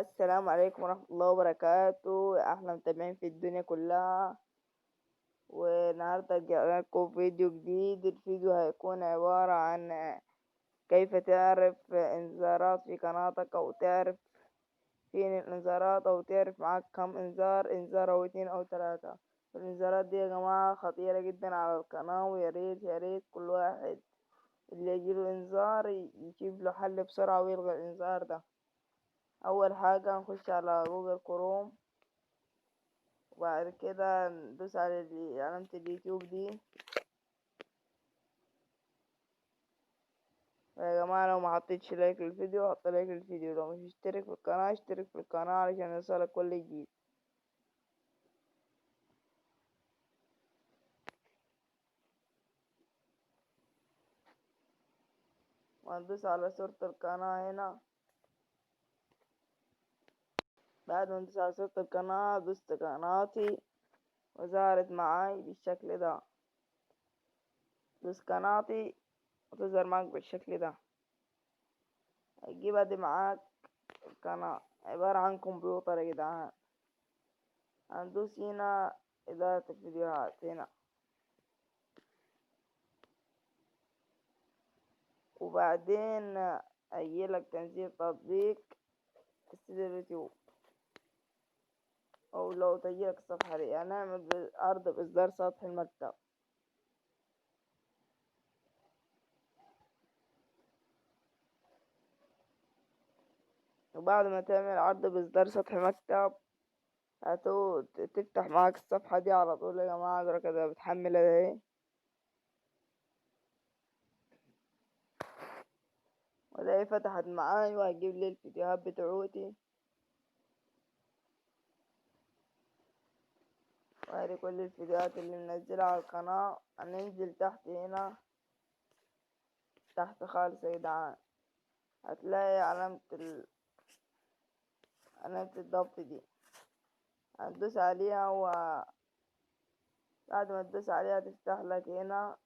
السلام عليكم ورحمة الله وبركاته يا أحلى متابعين في الدنيا كلها. والنهاردة جاي لكم فيديو جديد. الفيديو هيكون عبارة عن كيف تعرف إنذارات في قناتك، أو تعرف فين الإنذارات، أو تعرف معاك كم إنذار، إنذار أو اتنين أو تلاتة. الإنذارات دي يا جماعة خطيرة جدا على القناة، وياريت ياريت كل واحد اللي يجيله إنذار يجيب له حل بسرعة ويلغي الإنذار ده. أول حاجة نخش على جوجل كروم، وبعد كده ندوس على علامة اليوتيوب دي. يا جماعة لو ما حطيتش لايك للفيديو حط لايك للفيديو، لو مش اشترك في القناة اشترك في القناة علشان يوصلك كل جديد. وهندوس على صورة القناة هنا. بعد ما ندوس على صورة القناة دوست قناتي وظهرت معاي بالشكل ده. دوس قناتي وتظهر معاك بالشكل ده. هتجيب دي معاك القناة، عبارة عن كمبيوتر يا جدعان. هندوس هنا إدارة الفيديوهات هنا، وبعدين هيجيلك تنزيل تطبيق استوديو اليوتيوب، أو لو تجيلك الصفحة دي هنعمل عرض بإصدار سطح المكتب. وبعد ما تعمل عرض بإصدار سطح مكتب تفتح معاك الصفحة دي على طول يا جماعة. ده كده بتحمل اهي، وده فتحت معاي وهتجيب لي الفيديوهات بتاعتي، وهذه كل الفيديوهات اللي منزلها على القناة. هننزل تحت هنا، تحت خالص يا جدعان هتلاقي علامة الضبط دي. هتدوس عليها، وبعد ما تدوس عليها تفتح لك هنا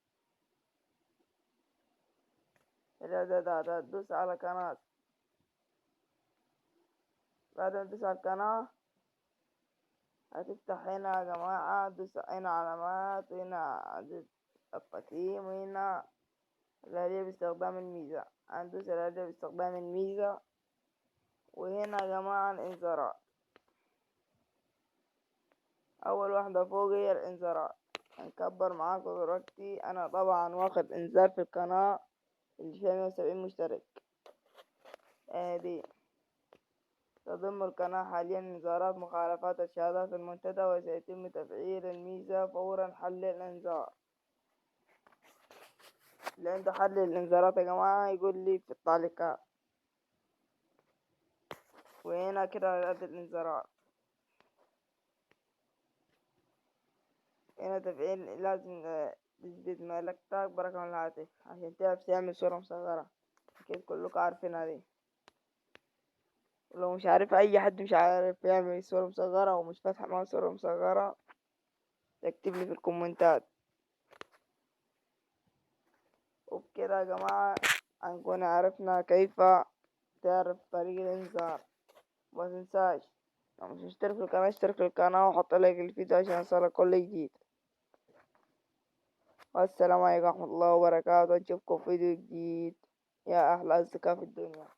الإعدادات. هتدوس على قناة. بعد ما تدوس على القناة هتفتح هنا يا جماعة. تدوس هنا علامات، وهنا عدد التقييم، وهنا الآلية باستخدام الميزة. هندوس الآلية باستخدام الميزة، وهنا يا جماعة الإنذارات. أول واحدة فوق هي الإنذارات. هنكبر معاكم دلوقتي. أنا طبعا واخد إنذار في القناة اللي فيها 170 مشترك. دي تضم القناة حاليا إنذارات مخالفات الشهادات المنتدى، وسيتم تفعيل الميزة فورا حل الإنذار. اللي عنده حل الإنذارات يا جماعة يقول لي في التعليقات. وهنا كده عدد الإنذارات. هنا تفعيل لازم تثبت ملكتك برقم الهاتف عشان تعرف تعمل صورة مصغرة. أكيد كلكم عارفينها دي. ولو مش عارف، أي حد مش عارف يعمل صورة مصغرة ومش فاتح معاه صورة مصغرة يكتب لي في الكومنتات. وبكده يا جماعة هنكون عرفنا كيف تعرف طريق الإنذار. متنساش لو مش مشترك في القناة اشترك في القناة وحط لايك للفيديو عشان يوصلك كل جديد. والسلام عليكم ورحمة الله وبركاته. نشوفكم في فيديو جديد يا أحلى أصدقاء في الدنيا.